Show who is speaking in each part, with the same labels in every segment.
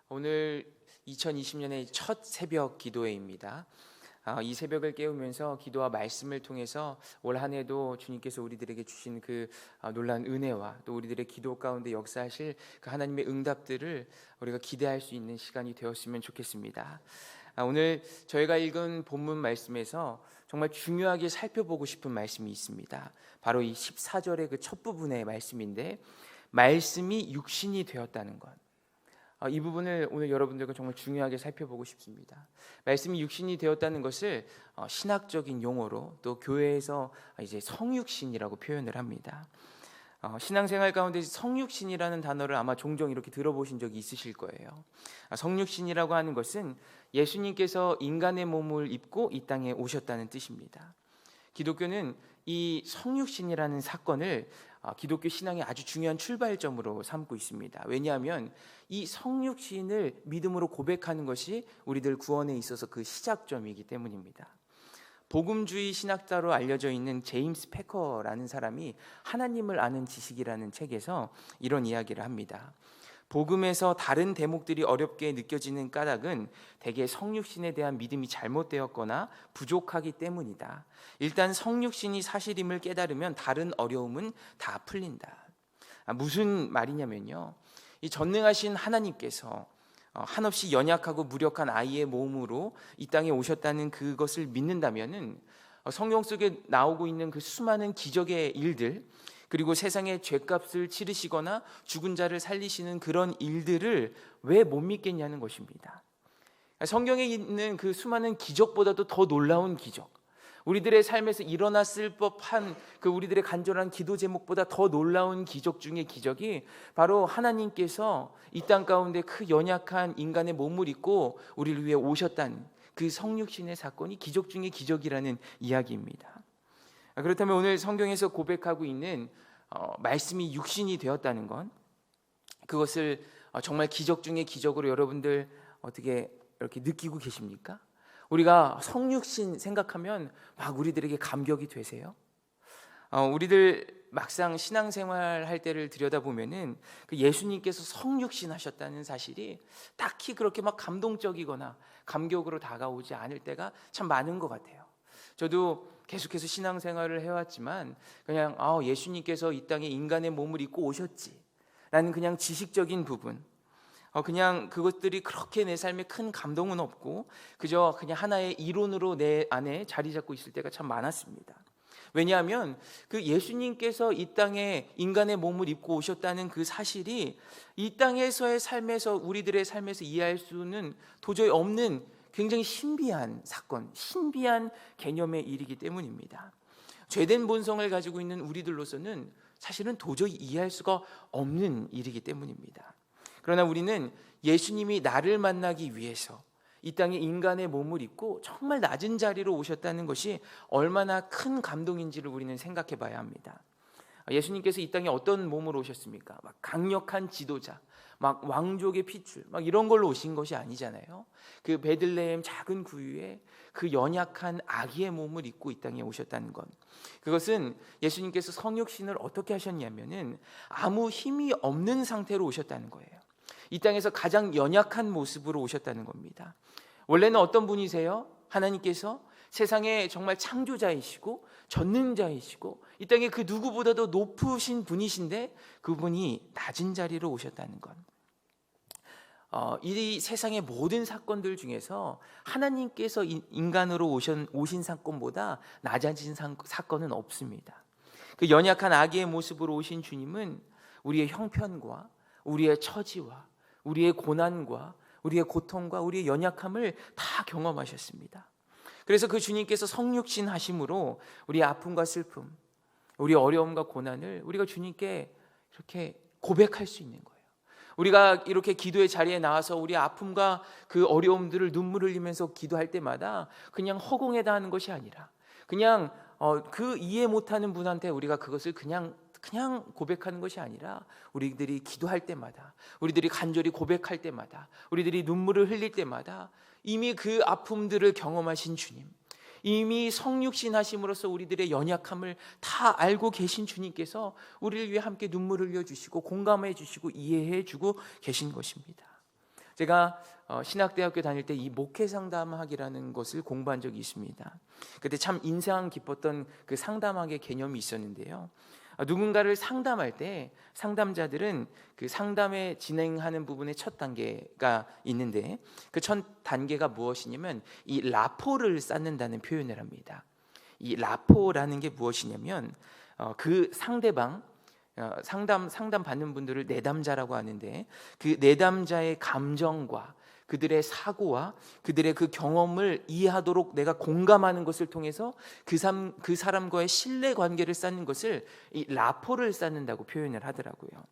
Speaker 1: 오늘 2020년의 첫 새벽 기도회입니다. 이 새벽을 깨우면서 기도와 말씀을 통해서 올 한 해도 주님께서 우리들에게 주신 그 놀라운 은혜와 또 우리들의 기도 가운데 역사하실 그 하나님의 응답들을 우리가 기대할 수 있는 시간이 되었으면 좋겠습니다. 오늘 저희가 읽은 본문 말씀에서 정말 중요하게 살펴보고 싶은 말씀이 있습니다. 바로 이 14절의 그 첫 부분의 말씀인데, 말씀이 육신이 되었다는 것. 이 부분을 오늘 여러분들과 정말 중요하게 살펴보고 싶습니다. 말씀이 육신이 되었다는 것을 신학적인 용어로 또 교회에서 이제 성육신이라고 표현을 합니다. 신앙생활 가운데 성육신이라는 단어를 아마 종종 이렇게 들어보신 적이 있으실 거예요. 성육신이라고 하는 것은 예수님께서 인간의 몸을 입고 이 땅에 오셨다는 뜻입니다. 기독교는 이 성육신이라는 사건을 기독교 신앙의 아주 중요한 출발점으로 삼고 있습니다. 왜냐하면 이 성육신을 믿음으로 고백하는 것이 우리들 구원에 있어서 그 시작점이기 때문입니다. 복음주의 신학자로 알려져 있는 제임스 패커라는 사람이 하나님을 아는 지식이라는 책에서 이런 이야기를 합니다. 복음에서 다른 대목들이 어렵게 느껴지는 까닭은 대개 성육신에 대한 믿음이 잘못되었거나 부족하기 때문이다. 일단 성육신이 사실임을 깨달으면 다른 어려움은 다 풀린다. 무슨 말이냐면요, 이 전능하신 하나님께서 한없이 연약하고 무력한 아이의 몸으로 이 땅에 오셨다는 그것을 믿는다면은 성경 속에 나오고 있는 그 수많은 기적의 일들, 그리고 세상의 죗값을 치르시거나 죽은 자를 살리시는 그런 일들을 왜 못 믿겠냐는 것입니다. 성경에 있는 그 수많은 기적보다도 더 놀라운 기적, 우리들의 삶에서 일어났을 법한 그 우리들의 간절한 기도 제목보다 더 놀라운 기적 중의 기적이 바로 하나님께서 이 땅 가운데 그 연약한 인간의 몸을 입고 우리를 위해 오셨다는 그 성육신의 사건이 기적 중의 기적이라는 이야기입니다. 그렇다면 오늘 성경에서 고백하고 있는 말씀이 육신이 되었다는 건, 그것을 정말 기적 중의 기적으로 여러분들 어떻게 이렇게 느끼고 계십니까? 우리가 성육신 생각하면 막 우리들에게 감격이 되세요? 우리들 막상 신앙생활 할 때를 들여다보면은 그 예수님께서 성육신 하셨다는 사실이 딱히 그렇게 막 감동적이거나 감격으로 다가오지 않을 때가 참 많은 것 같아요. 저도 계속해서 신앙생활을 해왔지만 그냥 예수님께서 이 땅에 인간의 몸을 입고 오셨지 라는 그냥 지식적인 부분, 그냥 그것들이 그렇게 내 삶에 큰 감동은 없고 그저 그냥 하나의 이론으로 내 안에 자리 잡고 있을 때가 참 많았습니다. 왜냐하면 그 예수님께서 이 땅에 인간의 몸을 입고 오셨다는 그 사실이 이 땅에서의 삶에서, 우리들의 삶에서 이해할 수는 도저히 없는 굉장히 신비한 사건, 신비한 개념의 일이기 때문입니다. 죄된 본성을 가지고 있는 우리들로서는 사실은 도저히 이해할 수가 없는 일이기 때문입니다. 그러나 우리는 예수님이 나를 만나기 위해서 이 땅에 인간의 몸을 입고 정말 낮은 자리로 오셨다는 것이 얼마나 큰 감동인지를 우리는 생각해 봐야 합니다. 예수님께서 이 땅에 어떤 몸으로 오셨습니까? 막 강력한 지도자, 막 왕족의 핏줄, 막 이런 걸로 오신 것이 아니잖아요. 그 베들레헴 작은 구유에 그 연약한 아기의 몸을 입고 이 땅에 오셨다는 것, 그것은 예수님께서 성육신을 어떻게 하셨냐면은 아무 힘이 없는 상태로 오셨다는 거예요. 이 땅에서 가장 연약한 모습으로 오셨다는 겁니다. 원래는 어떤 분이세요? 하나님께서 세상의 정말 창조자이시고 전능자이시고 이 땅에 그 누구보다도 높으신 분이신데 그분이 낮은 자리로 오셨다는 것. 이 세상의 모든 사건들 중에서 하나님께서 인간으로 오신 사건보다 낮아진 사건은 없습니다. 그 연약한 아기의 모습으로 오신 주님은 우리의 형편과 우리의 처지와 우리의 고난과 우리의 고통과 우리의 연약함을 다 경험하셨습니다. 그래서 그 주님께서 성육신 하심으로 우리의 아픔과 슬픔, 우리의 어려움과 고난을 우리가 주님께 이렇게 고백할 수 있는 거예요. 우리가 이렇게 기도의 자리에 나와서 우리의 아픔과 그 어려움들을 눈물 흘리면서 기도할 때마다 그냥 허공에다 하는 것이 아니라 그냥 그 이해 못하는 분한테 우리가 그것을 그냥 고백하는 것이 아니라 우리들이 기도할 때마다, 우리들이 간절히 고백할 때마다, 우리들이 눈물을 흘릴 때마다 이미 그 아픔들을 경험하신 주님, 이미 성육신 하심으로써 우리들의 연약함을 다 알고 계신 주님께서 우리를 위해 함께 눈물을 흘려주시고 공감해 주시고 이해해 주고 계신 것입니다. 제가 신학대학교 다닐 때 이 목회 상담학이라는 것을 공부한 적이 있습니다. 그때 참 인상 깊었던 그 상담학의 개념이 있었는데요. 누군가를 상담할 때 상담자들은 그 상담에 진행하는 부분의 첫 단계가 있는데, 그 첫 단계가 무엇이냐면 이 라포를 쌓는다는 표현을 합니다. 이 라포라는 게 무엇이냐면 그 상대방, 상담 받는 분들을 내담자라고 하는데, 그 내담자의 감정과 그들의 사고와 그들의 그 경험을 이해하도록 내가 공감하는 것을 통해서 그 사람과의 신뢰 관계를 쌓는 것을 이 라포를 쌓는다고 표현을 하더라고요.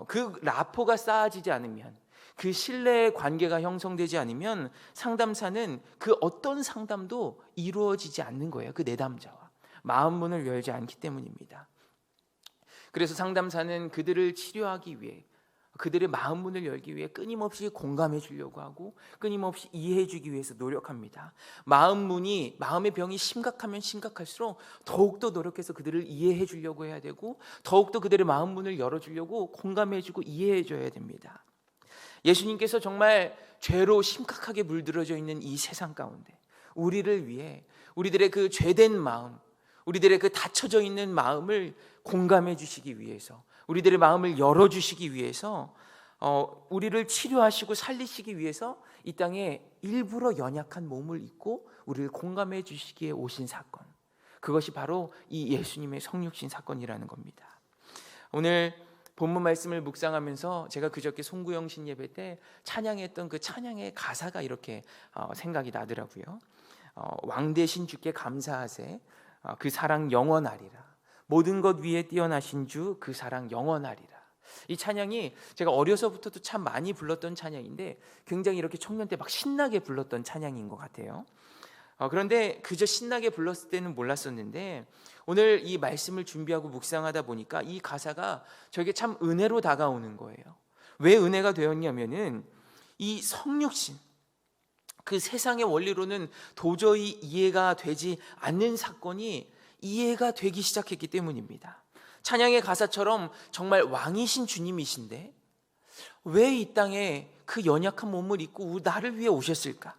Speaker 1: 그 라포가 쌓아지지 않으면, 그 신뢰 관계가 형성되지 않으면 상담사는 그 어떤 상담도 이루어지지 않는 거예요. 그 내담자와 마음 문을 열지 않기 때문입니다. 그래서 상담사는 그들을 치료하기 위해, 그들의 마음 문을 열기 위해 끊임없이 공감해 주려고 하고 끊임없이 이해해 주기 위해서 노력합니다. 마음의 병이 심각하면 심각할수록 더욱더 노력해서 그들을 이해해 주려고 해야 되고, 더욱더 그들의 마음 문을 열어주려고 공감해 주고 이해해 줘야 됩니다. 예수님께서 정말 죄로 심각하게 물들어져 있는 이 세상 가운데 우리를 위해 우리들의 그 죄된 마음, 우리들의 그 닫혀져 있는 마음을 공감해 주시기 위해서, 우리들의 마음을 열어주시기 위해서, 우리를 치료하시고 살리시기 위해서 이 땅에 일부러 연약한 몸을 입고 우리를 공감해 주시기에 오신 사건, 그것이 바로 이 예수님의 성육신 사건이라는 겁니다. 오늘 본문 말씀을 묵상하면서 제가 그저께 송구영 신예배 때 찬양했던 그 찬양의 가사가 이렇게 생각이 나더라고요. 왕 대신 주께 감사하세, 그 사랑 영원하리라. 모든 것 위에 뛰어나신 주, 그 사랑 영원하리라. 이 찬양이 제가 어려서부터도 참 많이 불렀던 찬양인데, 굉장히 이렇게 청년 때 막 신나게 불렀던 찬양인 것 같아요. 그런데 그저 신나게 불렀을 때는 몰랐었는데, 오늘 이 말씀을 준비하고 묵상하다 보니까 이 가사가 저에게 참 은혜로 다가오는 거예요. 왜 은혜가 되었냐면은 이 성육신, 그 세상의 원리로는 도저히 이해가 되지 않는 사건이 이해가 되기 시작했기 때문입니다. 찬양의 가사처럼 정말 왕이신 주님이신데 왜 이 땅에 그 연약한 몸을 입고 나를 위해 오셨을까?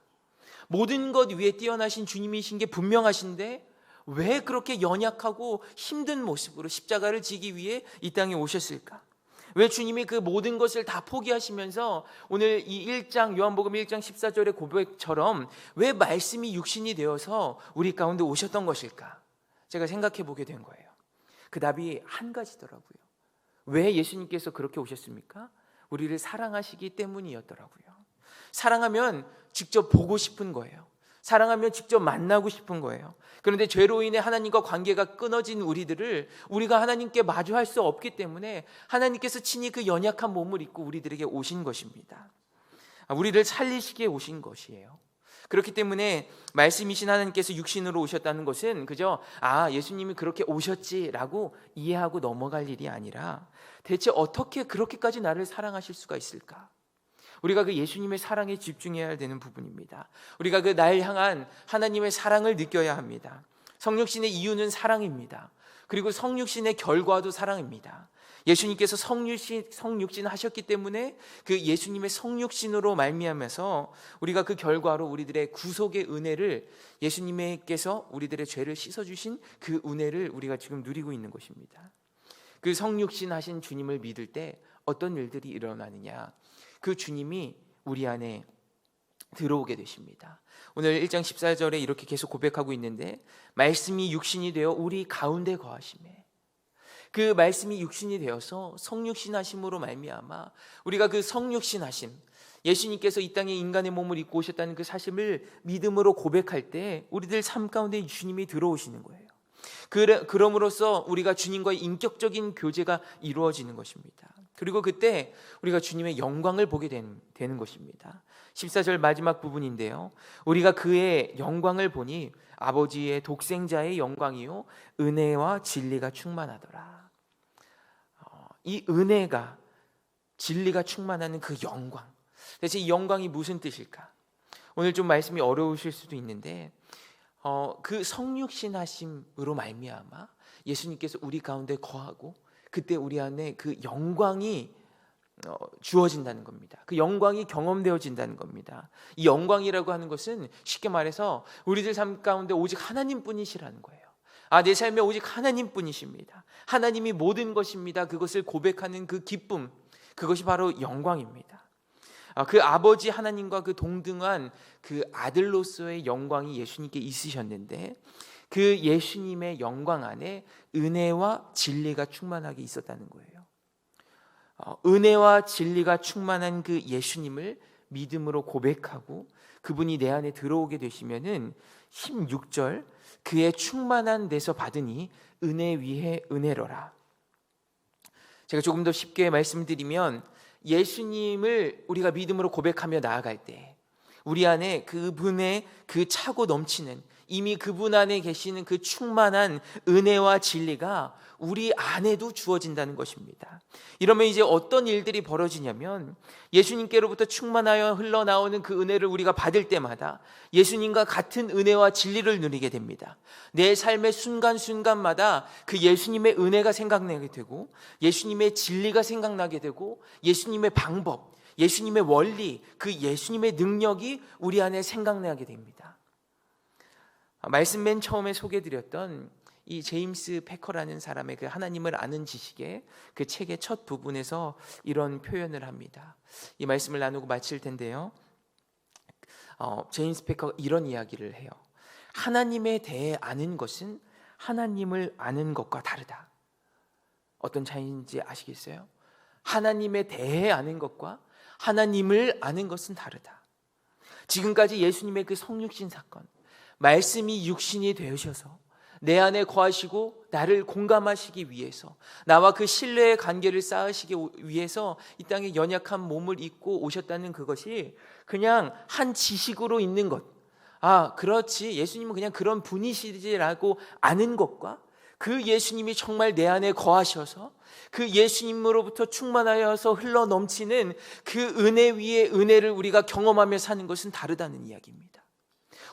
Speaker 1: 모든 것 위에 뛰어나신 주님이신 게 분명하신데 왜 그렇게 연약하고 힘든 모습으로 십자가를 지기 위해 이 땅에 오셨을까? 왜 주님이 그 모든 것을 다 포기하시면서 오늘 이 1장 요한복음 1장 14절의 고백처럼 왜 말씀이 육신이 되어서 우리 가운데 오셨던 것일까? 제가 생각해 보게 된 거예요. 그 답이 한 가지더라고요. 왜 예수님께서 그렇게 오셨습니까? 우리를 사랑하시기 때문이었더라고요. 사랑하면 직접 보고 싶은 거예요. 사랑하면 직접 만나고 싶은 거예요. 그런데 죄로 인해 하나님과 관계가 끊어진 우리가 하나님께 마주할 수 없기 때문에 하나님께서 친히 그 연약한 몸을 입고 우리들에게 오신 것입니다. 우리를 살리시기에 오신 것이에요. 그렇기 때문에 말씀이신 하나님께서 육신으로 오셨다는 것은 그저 예수님이 그렇게 오셨지라고 이해하고 넘어갈 일이 아니라, 대체 어떻게 그렇게까지 나를 사랑하실 수가 있을까? 우리가 그 예수님의 사랑에 집중해야 되는 부분입니다. 우리가 그 날 향한 하나님의 사랑을 느껴야 합니다. 성육신의 이유는 사랑입니다. 그리고 성육신의 결과도 사랑입니다. 예수님께서 성육신 하셨기 때문에 그 예수님의 성육신으로 말미암아서 우리가 그 결과로 우리들의 구속의 은혜를, 예수님께서 우리들의 죄를 씻어주신 그 은혜를 우리가 지금 누리고 있는 것입니다. 그 성육신 하신 주님을 믿을 때 어떤 일들이 일어나느냐, 그 주님이 우리 안에 들어오게 되십니다. 오늘 1장 14절에 이렇게 계속 고백하고 있는데, 말씀이 육신이 되어 우리 가운데 거하시매, 그 말씀이 육신이 되어서 성육신하심으로 말미암아 우리가 그 성육신하심, 예수님께서 이 땅에 인간의 몸을 입고 오셨다는 그 사실을 믿음으로 고백할 때 우리들 삶 가운데 주님이 들어오시는 거예요. 그럼으로써 우리가 주님과의 인격적인 교제가 이루어지는 것입니다. 그리고 그때 우리가 주님의 영광을 보게 되는 것입니다. 14절 마지막 부분인데요, 우리가 그의 영광을 보니 아버지의 독생자의 영광이요 은혜와 진리가 충만하더라. 이 은혜가, 진리가 충만하는 그 영광, 대체 이 영광이 무슨 뜻일까? 오늘 좀 말씀이 어려우실 수도 있는데, 그 성육신하심으로 말미암아 예수님께서 우리 가운데 거하고 그때 우리 안에 그 영광이 주어진다는 겁니다. 그 영광이 경험되어진다는 겁니다. 이 영광이라고 하는 것은 쉽게 말해서 우리들 삶 가운데 오직 하나님뿐이시라는 거예요. 내 삶에 오직 하나님뿐이십니다. 하나님이 모든 것입니다. 그것을 고백하는 그 기쁨, 그것이 바로 영광입니다. 그 아버지 하나님과 그 동등한 그 아들로서의 영광이 예수님께 있으셨는데, 그 예수님의 영광 안에 은혜와 진리가 충만하게 있었다는 거예요. 은혜와 진리가 충만한 그 예수님을 믿음으로 고백하고 그분이 내 안에 들어오게 되시면은 16절, 그의 충만한 데서 받으니 은혜 위에 은혜로라. 제가 조금 더 쉽게 말씀드리면, 예수님을 우리가 믿음으로 고백하며 나아갈 때 우리 안에 그분의 그 차고 넘치는, 이미 그분 안에 계시는 그 충만한 은혜와 진리가 우리 안에도 주어진다는 것입니다. 이러면 이제 어떤 일들이 벌어지냐면, 예수님께로부터 충만하여 흘러나오는 그 은혜를 우리가 받을 때마다 예수님과 같은 은혜와 진리를 누리게 됩니다. 내 삶의 순간순간마다 그 예수님의 은혜가 생각나게 되고, 예수님의 진리가 생각나게 되고, 예수님의 방법, 예수님의 원리, 그 예수님의 능력이 우리 안에 생각나게 됩니다. 말씀 맨 처음에 소개드렸던 이 제임스 패커라는 사람의 그 하나님을 아는 지식의 그 책의 첫 부분에서 이런 표현을 합니다. 이 말씀을 나누고 마칠 텐데요, 제임스 패커가 이런 이야기를 해요. 하나님에 대해 아는 것은 하나님을 아는 것과 다르다. 어떤 차이인지 아시겠어요? 하나님에 대해 아는 것과 하나님을 아는 것은 다르다. 지금까지 예수님의 그 성육신 사건, 말씀이 육신이 되셔서 내 안에 거하시고 나를 공감하시기 위해서, 나와 그 신뢰의 관계를 쌓으시기 위해서 이 땅에 연약한 몸을 입고 오셨다는 그것이 그냥 한 지식으로 있는 것, 그렇지, 예수님은 그냥 그런 분이시지라고 아는 것과, 그 예수님이 정말 내 안에 거하셔서 그 예수님으로부터 충만하여서 흘러넘치는 그 은혜 위에 은혜를 우리가 경험하며 사는 것은 다르다는 이야기입니다.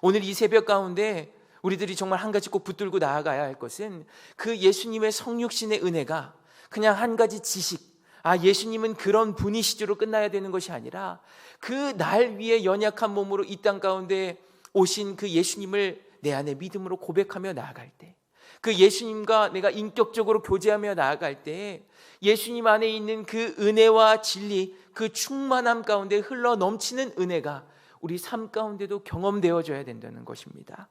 Speaker 1: 오늘 이 새벽 가운데 우리들이 정말 한 가지 꼭 붙들고 나아가야 할 것은, 그 예수님의 성육신의 은혜가 그냥 한 가지 지식, 예수님은 그런 분이시주로 끝나야 되는 것이 아니라, 그 날 위에 연약한 몸으로 이 땅 가운데 오신 그 예수님을 내 안에 믿음으로 고백하며 나아갈 때, 그 예수님과 내가 인격적으로 교제하며 나아갈 때 예수님 안에 있는 그 은혜와 진리, 그 충만함 가운데 흘러넘치는 은혜가 우리 삶 가운데도 경험되어져야 된다는 것입니다.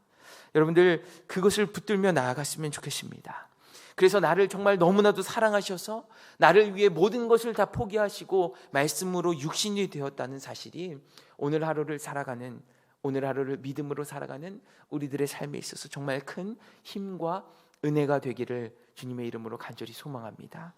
Speaker 1: 여러분들, 그것을 붙들며 나아갔으면 좋겠습니다. 그래서 나를 정말 너무나도 사랑하셔서 나를 위해 모든 것을 다 포기하시고 말씀으로 육신이 되었다는 사실이 오늘 하루를 믿음으로 살아가는 우리들의 삶에 있어서 정말 큰 힘과 은혜가 되기를 주님의 이름으로 간절히 소망합니다.